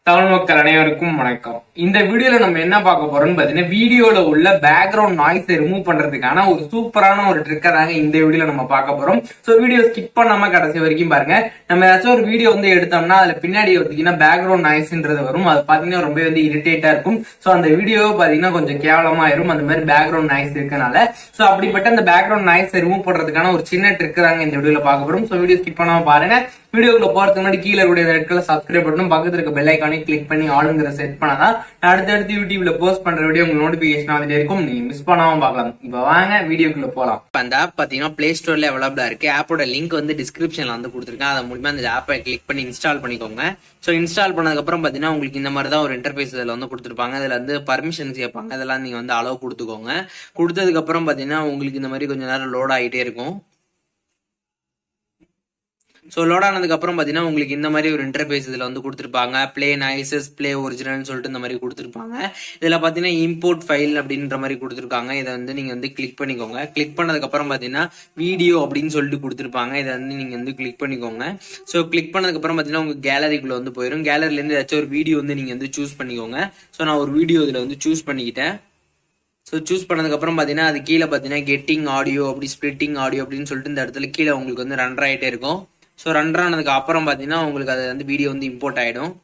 தமிழ் மக்கள் அனைவருக்கும் வணக்கம். இந்த வீடியோல நம்ம என்ன பார்க்க போறோம்னு பாத்தீங்கன்னா, வீடியோல உள்ள பேக்ரவுண்ட் நாய்ஸ் ரிமூவ் பண்றதுக்கான ஒரு சூப்பரான ஒரு ட்ரிக்கை தாங்க இந்த வீடியோல நம்ம பார்க்க போறோம். சோ வீடியோ ஸ்கிப் பண்ணாம கடைசி வரைக்கும் பாருங்க. நம்ம ஏதாச்சும் ஒரு வீடியோ எடுத்தோம்னா அதுல பின்னாடி பாத்தீங்கன்னா பேக்ரவுண்ட் நாய்ஸ்ன்றது வரும். அது பாத்தீங்கன்னா ரொம்ப இரிட்டேட்டா இருக்கும். சோ அந்த வீடியோ பாத்தீங்கன்னா கொஞ்சம் கேவலமாயிரும் அந்த மாதிரி பேக்ரவுண்ட் நாய்ஸ் இருக்கனால. சோ அப்படிப்பட்ட அந்த பேக்ரவுண்ட் நாய்ஸ் ரிமூவ் பண்றதுக்கான ஒரு சின்ன ட்ரிக் தாங்க இந்த வீடியோல பார்க்க போறோம். சோ வீடியோ ஸ்கிப் பண்ணாம பாருங்க. வீடியோக்குள்ள போறதுக்கு முன்னாடி கீழே கூடிய ரெட் கலர் சப்ஸ்கிரைப் பண்ணணும், பக்கத்துல இருக்க பெல் ஐகானை கிளிக் பண்ணி ஆளுங்கிற செட் பண்ணாதான் அடுத்தடுத்து யூடியூப்ல போஸ்ட் பண்ற வீடியோ உங்களுக்கு நோட்டிபிகேஷன் வந்துட்டே இருக்கும். நீங்க மிஸ் பண்ணாம பார்க்கலாம். இப்ப வாங்க வீடியோக்குள்ள போலாம். அந்த ஆப் பாத்தீங்கன்னா பிளே ஸ்டோர்ல அவைலபிளா இருக்கு. ஆப்போட லிங்க் டிஸ்கிரிப்ஷன்ல கொடுத்துருக்கேன். அது மூலமா அந்த ஆப்பை கிளிக் பண்ணி இன்ஸ்டால் பண்ணிக்கோங்க. சோ இன்ஸ்டால் பண்ணதுக்கு அப்புறம் பாத்தீங்கன்னா உங்களுக்கு இந்த மாதிரி தான் ஒரு இன்டர்ஃபேஸ் இதுல கொடுத்துருப்பாங்க. இதுல பர்மிஷன் கேட்பாங்க. அதெல்லாம் நீங்க அலோவ் கொடுத்துக்கோங்க. கொடுத்ததுக்கு அப்புறம் பாத்தீங்கன்னா உங்களுக்கு இந்த மாதிரி கொஞ்ச நேரம் லோட் ஆகிட்டே இருக்கும். ஸோ லோட் ஆனதுக்கு அப்புறம் பார்த்தீங்கன்னா உங்களுக்கு இந்த மாதிரி ஒரு இன்டர்ஃபேஸ் இதில் கொடுத்துருப்பாங்க. பிளே நாய்ஸஸ், பிளே ஒரிஜினல்னு சொல்லிட்டு இந்த மாதிரி கொடுத்துருப்பாங்க. இதில் பார்த்தீங்கன்னா இம்போர்ட் ஃபைல் அப்படின்ற மாதிரி கொடுத்துருக்காங்க. இதை நீங்கள் கிளிக் பண்ணிக்கோங்க. கிளிக் பண்ணதுக்கப்புறம் பார்த்தீங்கன்னா வீடியோ அப்படின்னு சொல்லிட்டு கொடுத்துருப்பாங்க. இதை நீங்கள் கிளிக் பண்ணிக்கோங்க. ஸோ கிளிக் பண்ணதுக்கப்புறம் பார்த்தீங்கன்னா உங்கள் கேலரிக்குள்ளே போயிடும். கேலரிலேருந்து ஏதாச்சும் ஒரு வீடியோ நீங்கள் சூஸ் பண்ணிக்கோங்க. ஸோ நான் ஒரு வீடியோ இதில் சூஸ் பண்ணிக்கிட்டேன். ஸோ சூஸ் பண்ணதுக்கப்புறம் பார்த்தீங்கன்னா அது கீழே பார்த்தீங்கன்னா கெட்டிங் ஆடியோ, அப்படி ஸ்பிளிட்டிங் ஆடியோ அப்படின்னு சொல்லிட்டு இந்த இடத்துல கீழே உங்களுக்கு ரன் ஆகிட்டே இருக்கும். ஸோ ரன் ஆனதுக்கு அப்புறம் பார்த்தீங்கன்னா உங்களுக்கு அது வீடியோ இம்போர்ட் ஆகிடும்.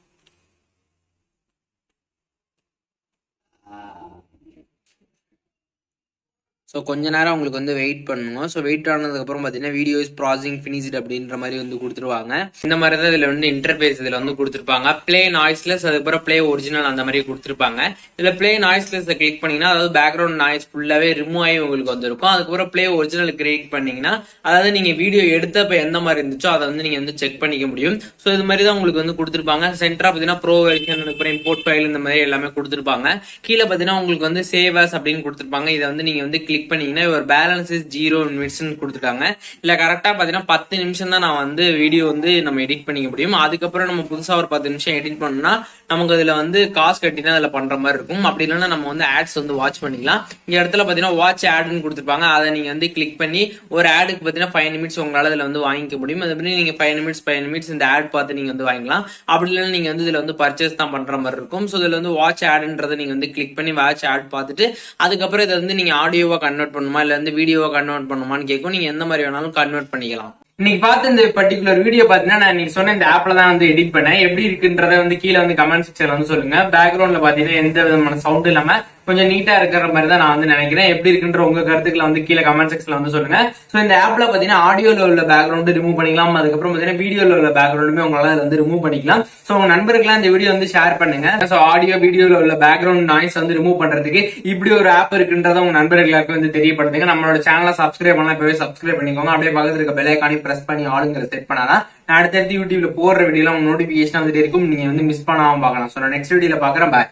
ஸோ கொஞ்ச நேரம் உங்களுக்கு வெயிட் பண்ணணும். ஸோ வெயிட் ஆனதுக்கப்புறம் பார்த்தீங்கன்னா வீடியோ இஸ் ப்ராசஸிங் ஃபினிஷ்டு அப்படின்ற மாதிரி கொடுத்துருவாங்க. இந்த மாதிரி தான் இதில் இன்டர்ஃபேஸ் இதில் கொடுத்துருப்பாங்க. பிளே நாய்ஸ்லெஸ், அதுக்கப்புறம் பிளே ஒரிஜினல் அந்த மாதிரி கொடுத்துருப்பாங்க. இதில் பிளே நாய்ஸ்லெஸ் கிளிக் பண்ணீங்கன்னா அதாவது பேக்ரவுண்ட் நாய்ஸ் ஃபுல்லாகவே ரிமூவ் ஆகி உங்களுக்கு வந்திருக்கும். அதுக்கப்புறம் பிளே ஒரிஜினல் கிரியேட் பண்ணீங்கன்னா அதாவது நீங்கள் வீடியோ எடுத்தப்ப எந்த மாதிரி இருந்துச்சோ அதை நீங்கள் செக் பண்ணிக்க முடியும். ஸோ இது மாதிரி தான் உங்களுக்கு கொடுத்துருப்பாங்க. சென்டரா பார்த்தீங்கன்னா ப்ரோ வெர்ஷன், அதுக்கப்புறம் இம்போர்ட் ஃபைல் இந்த மாதிரி எல்லாமே கொடுத்துருப்பாங்க. கீழே பார்த்தீங்கன்னா உங்களுக்கு சேவ் அஸ் அப்படின்னு கொடுத்துருப்பாங்க. இதை நீங்கள் கிளிக் பண்ணீங்கன்னா ஒரு பேலன்ஸ் இஸ் 0 minutes கொடுத்துட்டாங்க. இல்ல கரெக்டா பாத்தீங்கன்னா 10 நிமிஷம் தான் நான் வீடியோ நம்ம எடிட் பண்ணிக்க முடியும். அதுக்கப்புறம் நம்ம புதுசா ஒரு 10 நிமிஷம் எடிட் பண்ணோம்னா நமக்கு அதுல காசு கட்டி தான் அதுல பண்ற மாதிரி இருக்கும். அப்படி இல்லைன்னா நம்ம ஆட்ஸ் வாட்ச் பண்ணிக்கலாம். இந்த இடத்துல பாத்தீங்கன்னா வாட்ச் ஆட்னு கொடுத்துருப்பாங்க. அதை நீங்க கிளிக் பண்ணி ஒரு ஆடுக்கு பாத்தீங்கன்னா 5 நிமிட்ஸ் உங்களால இதுல வாங்கிக்க முடியும். அது மாதிரி நீங்க 5 நிமிட்ஸ் இந்த ஆட் பார்த்து நீங்க வாங்கிக்கலாம். அப்படி இல்லைன்னா நீங்க இதுல பர்ச்சேஸ் தான் பண்ற மாதிரி இருக்கும். ஸோ இதுல வாட்ச் ஆடுன்றதை நீங்க கிளிக் பண்ணி வாட்ச் ஆட் பார்த்துட்டு அதுக்கப்புறம் இதை நீங்க ஆடியோவா கன்வெர்ட் பண்ணுமா இல்ல வீடியோவா கன்வெர்ட் பண்ணுமான்னு கேட்கும். நீங்க எந்த மாதிரி வேணாலும் கன்வெர்ட் பண்ணிக்கலாம். இன்னைக்கு பார்த்த இந்த பர்டிகுலர் வீடியோ பாத்தீங்கன்னா நான் நீங்க சொன்ன இந்த ஆப்ல தான் எடிட் பண்ணேன். எப்படி இருக்குன்றத கீழே கமெண்ட் செக்ஷன்ல சொல்லுங்க. பேக்ரவுண்ட்ல பாத்தீங்கன்னா எந்த விதமான சவுண்ட் இல்லாம கொஞ்சம் நீட்டா இருக்கிற மாதிரி தான் நான் நினைக்கிறேன். எப்படி இருக்குன்ற உங்க கருத்துக்களை கீழே கமெண்ட் செக்ஷன்ல சொல்லுங்க. சோ இந்த ஆப்ல பாத்தீங்கன்னா ஆடியோல உள்ள பேக்ரவுண்ட் ரிமூவ் பண்ணிக்கலாம். அதுக்கப்புறம் பாத்தீங்கன்னா வீடியோல உள்ள பேக்ரவுண்டுமே உங்களால ரிமூவ் பண்ணிக்கலாம். சோ உங்க நண்பர்களாம் இந்த வீடியோ ஷேர் பண்ணுங்க. சோ ஆடியோ வீடியோல உள்ள பேக்ரவுண்ட் நாய்ஸ் ரிமூவ் பண்றதுக்கு இப்படி ஒரு ஆப் இருக்குன்றத உங்க நண்பர்களுக்கு தெரியப்படுத்துங்க. நம்மளோட சேனலை சப்ஸ்கிரைப் பண்ணலாம், இப்பவே சப்ஸ்கிரைப் பண்ணிக்கோங்க. அப்படியே பக்கத்துல இருக்க பெல் ஐகானை பிரஸ் பண்ணி ஆளுங்கிற செட் பண்ணாதான் நான் அடுத்தடுத்து யூடியூப்ல போடுற வீடியோல உங்க நோட்டிபிகேஷன் இருக்கும். நீங்க மிஸ் பண்ணாம பார்க்கலாம். சோ நான் நெக்ஸ்ட் வீடியோல பாக்குறேன். பாய்.